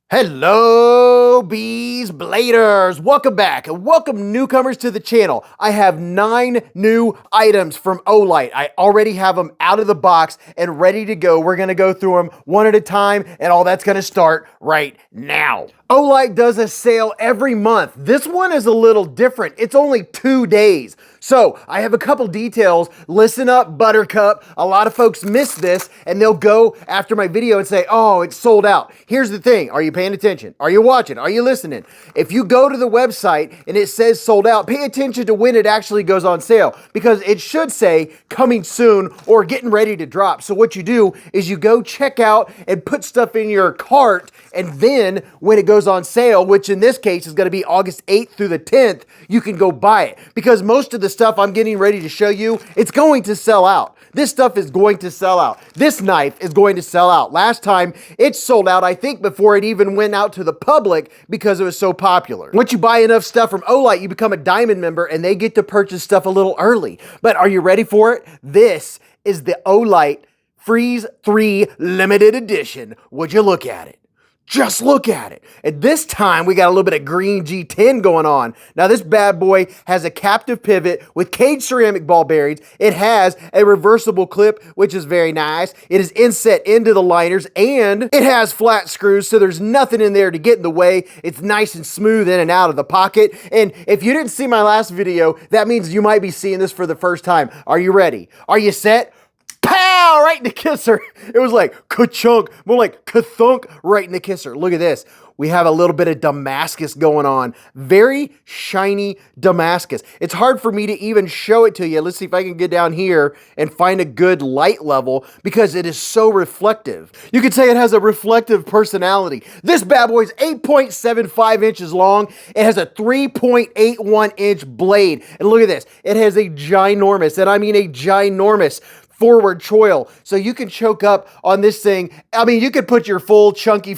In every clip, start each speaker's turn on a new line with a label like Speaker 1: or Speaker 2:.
Speaker 1: Hello, Beez Bladers! Welcome back and welcome newcomers to the channel. I have 9 new items from OLIGHT. I already have them out of the box and ready to go. We're gonna go through them one at a time and all that's gonna start right now. OLIGHT does a sale every month. This one is a little different. It's only 2 days. So I have a couple details. Listen up, Buttercup. A lot of folks miss this and they'll go after my video and say, oh, it's sold out. Here's the thing. Are you paying attention? Are you watching? Are you listening? If you go to the website and it says sold out, pay attention to when it actually goes on sale because it should say coming soon or getting ready to drop. So what you do is you go check out and put stuff in your cart, and then when it goes on sale, which in this case is going to be August 8th through the 10th, you can go buy it because most of the stuff I'm getting ready to show you, it's going to sell out. This stuff is going to sell out. This knife is going to sell out. Last time it sold out, I think, before it even went out to the public because it was so popular. Once you buy enough stuff from OLIGHT, you become a diamond member and they get to purchase stuff a little early. But are you ready for it? This is the OLIGHT Freeze 3 limited edition. Would you look at it? Just look at it. And this time we got a little bit of green G10 going on. Now this bad boy has a captive pivot with caged ceramic ball bearings. It has a reversible clip, which is very nice. It is inset into the liners and it has flat screws, so there's nothing in there to get in the way. It's nice and smooth in and out of the pocket. And if you didn't see my last video, that means you might be seeing this for the first time. Are you ready? Are you set? Pow! Right in the kisser. It was like ka-chunk, more like ka-thunk right in the kisser. Look at this. We have a little bit of Damascus going on. Very shiny Damascus. It's hard for me to even show it to you. Let's see if I can get down here and find a good light level because it is so reflective. You could say it has a reflective personality. This bad boy is 8.75 inches long. It has a 3.81 inch blade. And look at this. It has a ginormous, and I mean a ginormous, forward choil. So you can choke up on this thing. I mean, you could put your full chunky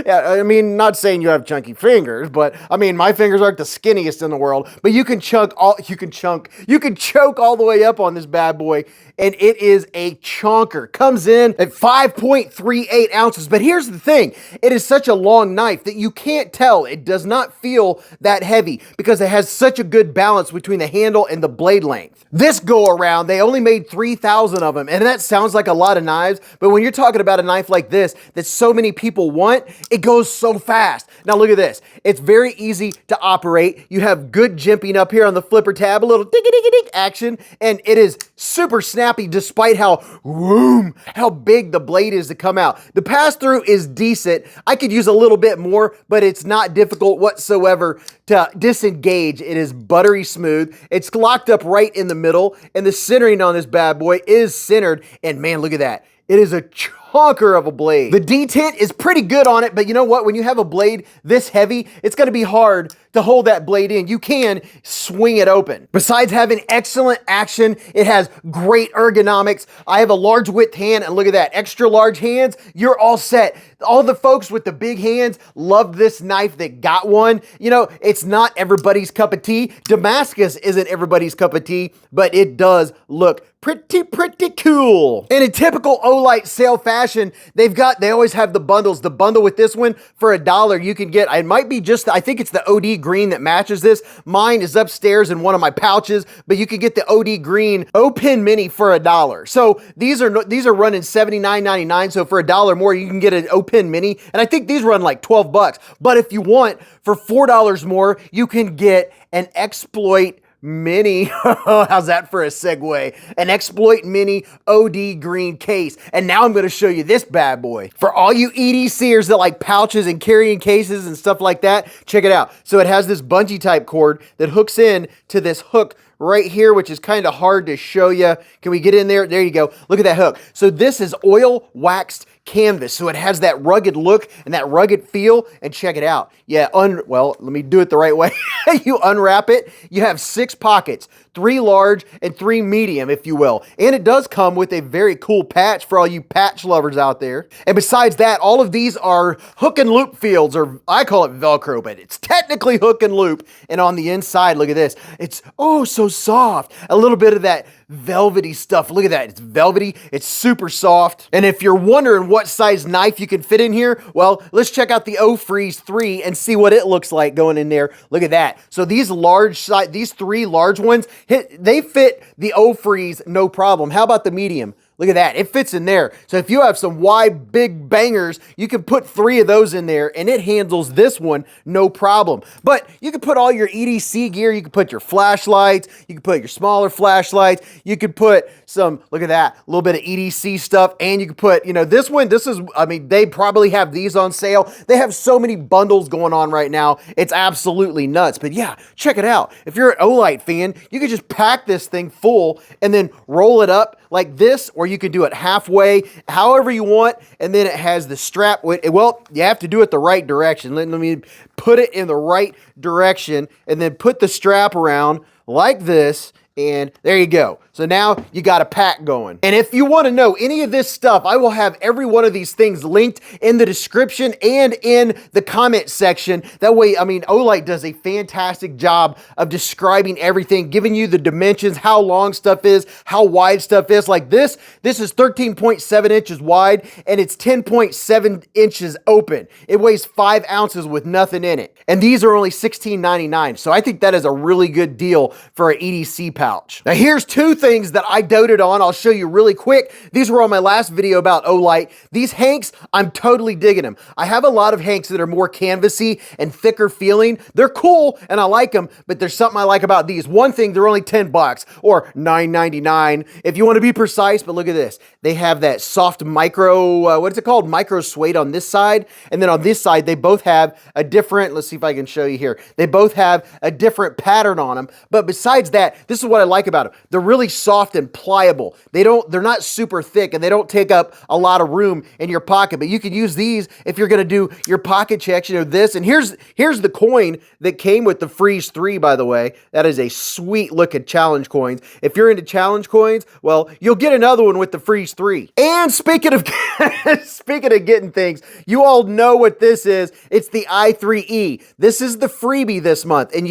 Speaker 1: yeah, I mean, not saying you have chunky fingers, but I mean, my fingers aren't the skinniest in the world, but you can choke all the way up on this bad boy, and it is a chonker. Comes in at 5.38 ounces, but here's the thing. It is such a long knife that you can't tell. It does not feel that heavy because it has such a good balance between the handle and the blade length. This go around, they only made 3,000 of them, and that sounds like a lot of knives, but when you're talking about a knife like this that so many people want, it goes so fast. Now look at this. It's very easy to operate. You have good jimping up here on the flipper tab, a little ding-a-ding-a-ding action, and it is super snappy despite how big the blade is to come out. The pass-through is decent. I could use a little bit more, but it's not difficult whatsoever to disengage. It is buttery smooth. It's locked up right in the middle, and the centering on this bad boy is centered, and man, look at that. It is a chonker of a blade. The detent is pretty good on it, but you know what? When you have a blade this heavy, it's gonna be hard to hold that blade in. You can swing it open. Besides having excellent action, it has great ergonomics. I have a large width hand, and look at that. Extra large hands, you're all set. All the folks with the big hands love this knife that got one. You know, it's not everybody's cup of tea. Damascus isn't everybody's cup of tea, but it does look pretty cool. In a typical OLIGHT sale fashion, they always have the bundles. The bundle with this one for $1, you can get, it might be just, I think it's the OD green that matches this. Mine is upstairs in one of my pouches, but you can get the OD green O-Pen Mini for $1. So these are running $79.99. So for $1 more, you can get an O-Pen Mini. And I think these run like 12 bucks. But if you want, for $4 more, you can get an Exploit Mini. How's that for a segue? An Exploit Mini OD green case. And now I'm going to show you this bad boy. For all you EDCers that like pouches and carrying cases and stuff like that, check it out. So it has this bungee type cord that hooks in to this hook right here, which is kind of hard to show you. Can we get in there? There you go. Look at that hook. So this is oil waxed canvas. So it has that rugged look and that rugged feel, and check it out. Yeah, well, let me do it the right way. You unwrap it, you have 6 pockets, 3 large and 3 medium, if you will. And it does come with a very cool patch for all you patch lovers out there. And besides that, all of these are hook and loop fields, or I call it Velcro, but it's technically hook and loop. And on the inside, look at this. It's oh so soft. A little bit of that velvety stuff. Look at that. It's velvety. It's super soft. And if you're wondering what size knife you can fit in here, well, let's check out the O-Freeze 3 and see what it looks like going in there. Look at that. So these three large ones, they fit the O-Freeze no problem. How about the medium? Look at that. It fits in there. So if you have some wide, big bangers, you can put 3 of those in there and it handles this one no problem. But you can put all your EDC gear. You can put your flashlights. You can put your smaller flashlights. You could put some, look at that, a little bit of EDC stuff. And you can put, you know, they probably have these on sale. They have so many bundles going on right now. It's absolutely nuts. But yeah, check it out. If you're an Olight fan, you could just pack this thing full and then roll it up like this, or you can do it halfway, however you want, and then it has the strap. Well, you have to do it the right direction. Let me put it in the right direction, and then put the strap around like this, and there you go. So now you got a pack going. And if you want to know any of this stuff, I will have every one of these things linked in the description and in the comment section. That way, I mean, Olight does a fantastic job of describing everything, giving you the dimensions, how long stuff is, how wide stuff is. Like this is 13.7 inches wide and it's 10.7 inches open. It weighs 5 ounces with nothing in it. And these are only $16.99. So I think that is a really good deal for an EDC pouch. Now here's 2 things that I doted on. I'll show you really quick. These were on my last video about Olight. These hanks, I'm totally digging them. I have a lot of hanks that are more canvasy and thicker feeling. They're cool and I like them, but there's something I like about these. One thing, they're only 10 bucks or $9.99 if you want to be precise, but look at this. They have that soft micro, what's it called? Micro suede on this side. And then on this side, they both have a different, let's see if I can show you here. They both have a different pattern on them. But besides that, this is what I like about them. They're really soft and pliable. They're not super thick and they don't take up a lot of room in your pocket, but you can use these if you're going to do your pocket checks, you know, this. And here's the coin that came with the Freeze 3, by the way. That is a sweet looking challenge coins. If you're into challenge coins, well, you'll get another one with the Freeze 3. And speaking of getting things, you all know what this is. It's the i3E. This is the freebie this month. And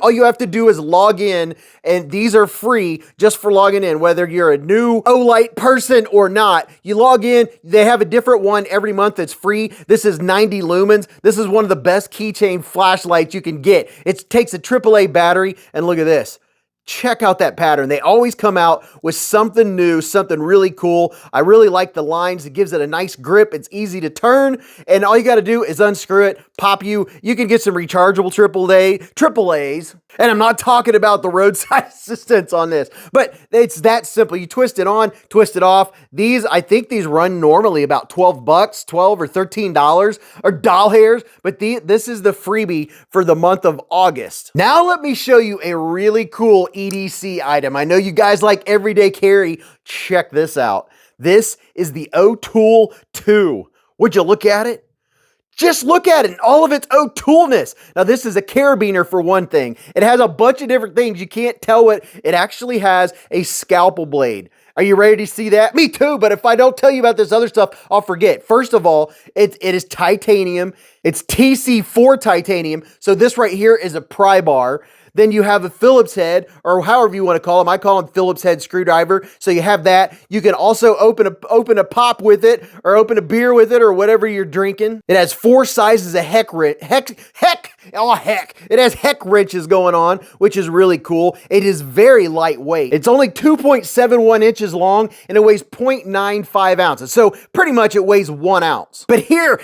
Speaker 1: all you have to do is log in, and these are free just for logging in, whether you're a new Olight person or not. You log in, they have a different one every month that's free. This is 90 lumens. This is one of the best keychain flashlights you can get. It takes a AAA battery, and look at this. Check out that pattern. They always come out with something new, something really cool. I really like the lines. It gives it a nice grip. It's easy to turn, and all you got to do is unscrew it, pop you. You can get some rechargeable AAAs, and I'm not talking about the roadside assistance on this, but it's that simple. You twist it on, twist it off. I think these run normally about 12 bucks, $12 or $13 or doll hairs, but this is the freebie for the month of August. Now let me show you a really cool EDC item. I know you guys like everyday carry. Check this out. This is the OTOOL 2. Would you look at it? Just look at it in all of its OTOOLness. Now this is a carabiner for one thing. It has a bunch of different things. You can't tell what it actually has. A scalpel blade. Are you ready to see that? Me too, but if I don't tell you about this other stuff, I'll forget. First of all, it is titanium. It's TC4 titanium. So this right here is a pry bar. Then you have a Phillips head, or however you want to call them. I call them Phillips head screwdriver. So you have that. You can also open a pop with it, or open a beer with it, or whatever you're drinking. It has 4 sizes of heck. It has heck wrenches going on, which is really cool. It is very lightweight. It's only 2.71 inches long, and it weighs 0.95 ounces. So pretty much it weighs 1 ounce. But here,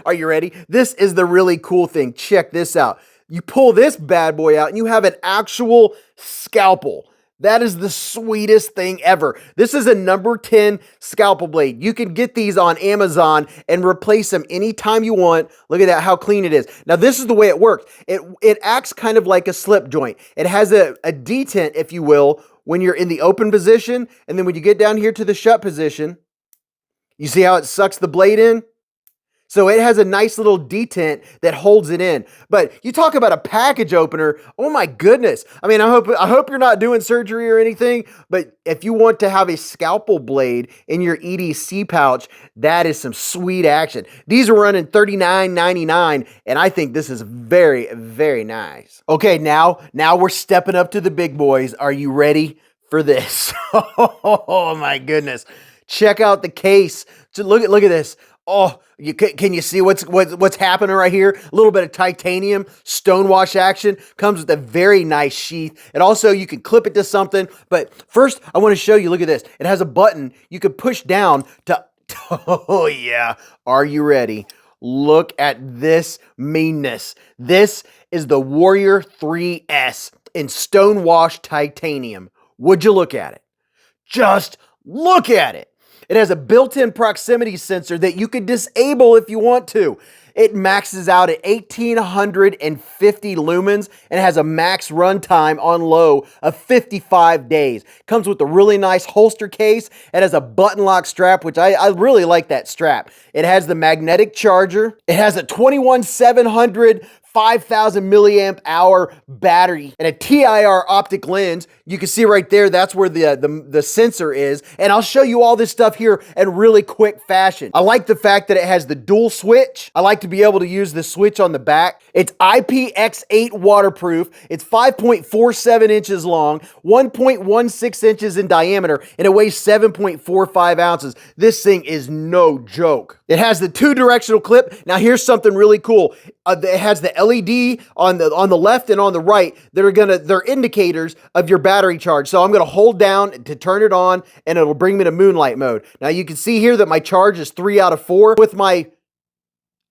Speaker 1: are you ready? This is the really cool thing. Check this out. You pull this bad boy out and you have an actual scalpel. That is the sweetest thing ever. This is a number 10 scalpel blade. You can get these on Amazon and replace them anytime you want. Look at that, how clean it is. Now this is the way it works. It acts kind of like a slip joint. It has a detent, if you will, when you're in the open position. And then when you get down here to the shut position, you see how it sucks the blade in? So it has a nice little detent that holds it in. But you talk about a package opener, oh my goodness. I mean, I hope you're not doing surgery or anything, but if you want to have a scalpel blade in your EDC pouch, that is some sweet action. These are running $39.99, and I think this is very, very nice. Okay, now we're stepping up to the big boys. Are you ready for this? Oh my goodness. Check out the case. Look at this. Oh, can you see what's happening right here? A little bit of titanium stonewash action. Comes with a very nice sheath. And also you can clip it to something. But first I want to show you, look at this. It has a button you can push down to, oh yeah. Are you ready? Look at this meanness. This is the Warrior 3S in stonewash titanium. Would you look at it? Just look at it. It has a built-in proximity sensor that you can disable if you want to. It maxes out at 1,850 lumens and has a max runtime on low of 55 days. Comes with a really nice holster case. It has a button lock strap, which I really like that strap. It has the magnetic charger. It has a 21700 5,000 milliamp hour battery and a TIR optic lens. You can see right there, that's where the sensor is. And I'll show you all this stuff here in really quick fashion. I like the fact that it has the dual switch. I like to be able to use the switch on the back. It's IPX8 waterproof. It's 5.47 inches long, 1.16 inches in diameter, and it weighs 7.45 ounces. This thing is no joke. It has the 2-directional clip. Now here's something really cool. It has the LED on the left and on the right that they're indicators of your battery charge. So I'm gonna hold down to turn it on and it'll bring me to moonlight mode. Now you can see here that my charge is 3 out of 4. With my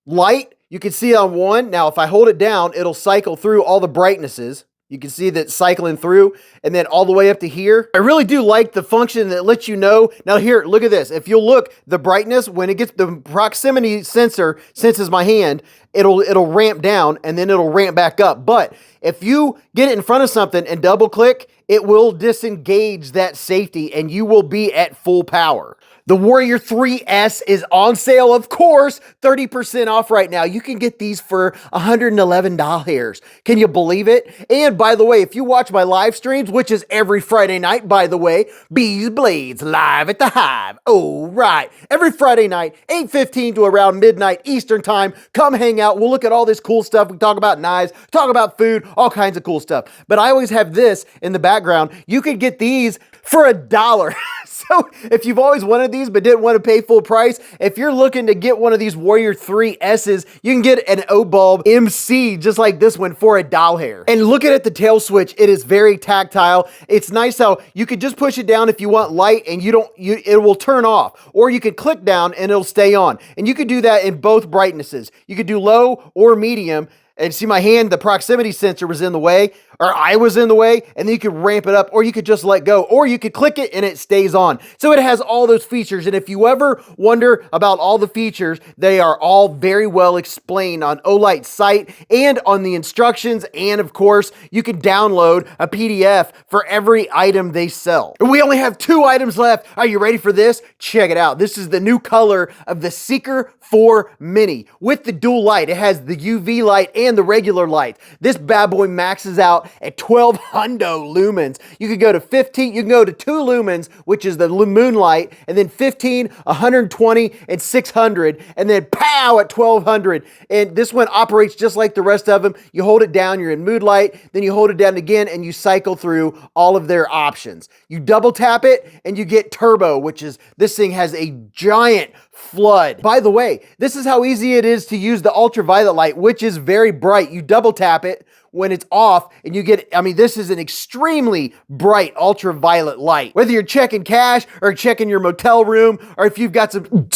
Speaker 1: light, you can see on 1. Now if I hold it down, it'll cycle through all the brightnesses. You can see that cycling through and then all the way up to here. I really do like the function that lets you know. Now here, look at this. If you'll look, the brightness, when it gets the proximity sensor senses my hand, it'll ramp down and then it'll ramp back up. But if you get it in front of something and double click, it will disengage that safety and you will be at full power. The Warrior 3S is on sale, of course, 30% off right now. You can get these for $111. Can you believe it? And by the way, if you watch my live streams, which is every Friday night, by the way, Beez Blades live at the Hive. Oh, right. Every Friday night, 8:15 to around midnight Eastern time. Come hang out. We'll look at all this cool stuff. We talk about knives, talk about food, all kinds of cool stuff. But I always have this in the background. You could get these for $1. So if you've always wanted these but didn't want to pay full price, if you're looking to get one of these Warrior 3S's, you can get an O-Bulb MC just like this one for $1. And looking at the tail switch, it is very tactile. It's nice how you could just push it down if you want light and it will turn off, or you could click down and it'll stay on. And you could do that in both brightnesses. You could do low or medium. And see my hand, the proximity sensor was in the way, or I was in the way, and then you could ramp it up, or you could just let go, or you could click it and it stays on. So it has all those features. And if you ever wonder about all the features, they are all very well explained on OLIGHT's site and on the instructions. And of course, you can download a PDF for every item they sell. And we only have 2 items left. Are you ready for this? Check it out. This is the new color of the Seeker 4 Mini with the dual light. It has the UV light and the regular light. This bad boy maxes out at 1200 lumens. You could go to 15, you can go to 2 lumens, which is the moonlight, and then 15, 120, and 600, and then pow at 1200. And this one operates just like the rest of them. You hold it down, you're in mood light, then you hold it down again, and you cycle through all of their options. You double tap it, and you get turbo, which is, this thing has a giant flood. By the way, this is how easy it is to use the ultraviolet light, which is very bright. You double tap it when it's off and you get, I mean, this is an extremely bright ultraviolet light. Whether you're checking cash or checking your motel room, or if you've got some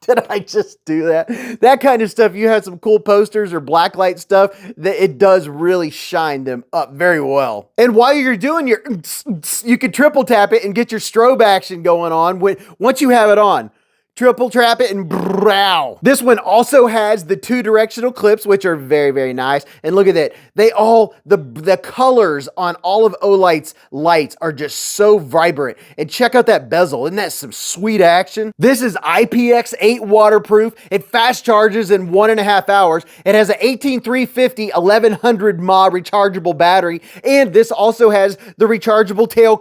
Speaker 1: did I just do that? That kind of stuff. You have some cool posters or blacklight stuff that it does really shine them up very well. And while you're doing your, you can triple tap it and get your strobe action going on once you have it on. triple trap it, and brow. This one also has the 2 directional clips, which are very, very nice. And look at that. The colors on all of OLIGHT's lights are just so vibrant. And check out that bezel. Isn't that some sweet action? This is IPX8 waterproof. It fast charges in 1.5 hours. It has an 18350 1100 mAh rechargeable battery. And this also has the rechargeable tail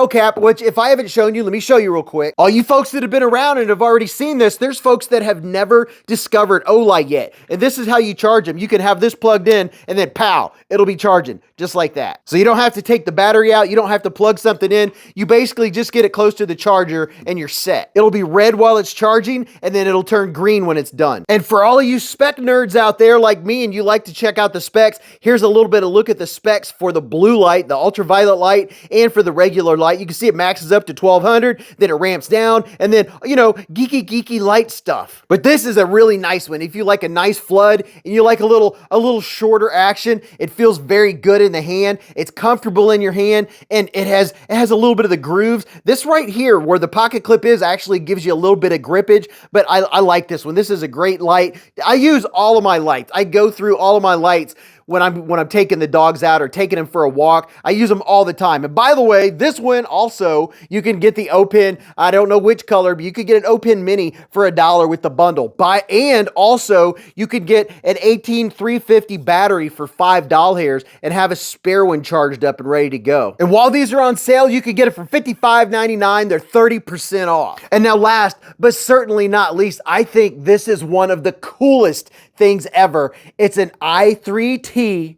Speaker 1: cap, which if I haven't shown you, let me show you real quick. All you folks that have been around and have already seen this, there's folks that have never discovered OLIGHT yet. And this is how you charge them. You can have this plugged in and then pow, it'll be charging just like that. So you don't have to take the battery out. You don't have to plug something in. You basically just get it close to the charger and you're set. It'll be red while it's charging and then it'll turn green when it's done. And for all of you spec nerds out there like me and you like to check out the specs, here's a little bit of look at the specs for the blue light, the ultraviolet light, and for the regular light. You can see it maxes up to 1200, then it ramps down, and then, you know, geeky light stuff. But this is a really nice one. If you like a nice flood and you like a little shorter action, it feels very good in the hand. It's comfortable in your hand, and it has a little bit of the grooves. This right here where the pocket clip is actually gives you a little bit of grippage, but I like this one. This is a great light. I use all of my lights. I go through all of my lights when I'm taking the dogs out or taking them for a walk. I use them all the time. And by the way, this one also, you can get the O-Pen. I don't know which color, but you could get an O-Pen Mini for $1 with the bundle. And also, you could get an 18350 battery for $5 and have a spare one charged up and ready to go. And while these are on sale, you could get it for $55.99. They're 30% off. And now last, but certainly not least, I think this is one of the coolest things ever. It's an i3T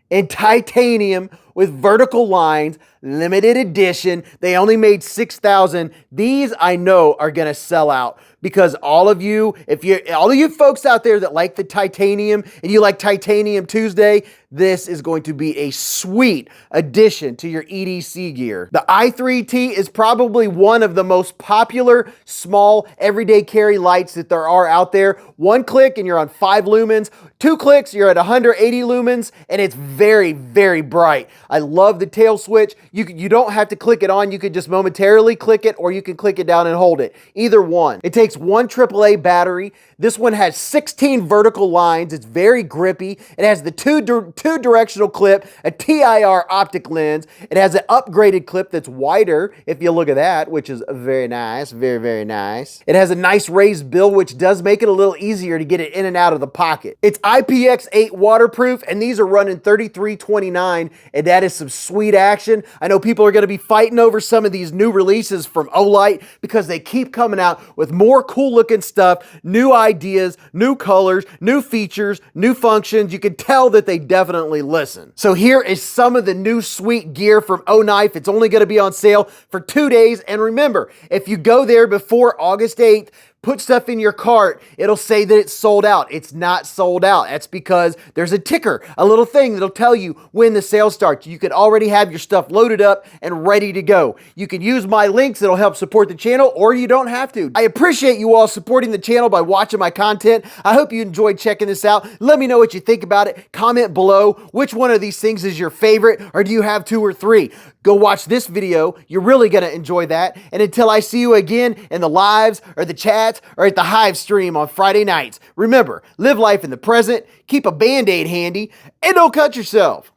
Speaker 1: in titanium with vertical lines, limited edition. They only made 6,000. These I know are gonna sell out because all of you folks out there that like the titanium and you like Titanium Tuesday, this is going to be a sweet addition to your EDC gear. The i3T is probably one of the most popular small everyday carry lights that there are out there. 1 click and you're on 5 lumens. 2 clicks, you're at 180 lumens, and it's very, very bright. I love the tail switch. You don't have to click it on. You could just momentarily click it, or you can click it down and hold it. Either one. It takes 1 AAA battery. This one has 16 vertical lines. It's very grippy. It has the two directional clip, a TIR optic lens. It has an upgraded clip that's wider, if you look at that, which is very nice, very, very nice. It has a nice raised bill, which does make it a little easier to get it in and out of the pocket. It's IPX8 waterproof, and these are running $33.29, and that is some sweet action. I know people are going to be fighting over some of these new releases from OLIGHT because they keep coming out with more cool looking stuff, new ideas, new colors, new features, new functions. You can tell that they definitely listen. So here is some of the new sweet gear from O-Knife. It's only going to be on sale for 2 days. And remember, if you go there before August 8th, put stuff in your cart, it'll say that it's sold out. It's not sold out. That's because there's a ticker, a little thing that'll tell you when the sale starts. You could already have your stuff loaded up and ready to go. You can use my links. It'll help support the channel, or you don't have to. I appreciate you all supporting the channel by watching my content. I hope you enjoyed checking this out. Let me know what you think about it. Comment below which one of these things is your favorite, or do you have 2 or 3? Go watch this video. You're really going to enjoy that. And until I see you again in the lives or the chats or at the Hive stream on Friday nights, remember, live life in the present, keep a Band-Aid handy, and don't cut yourself.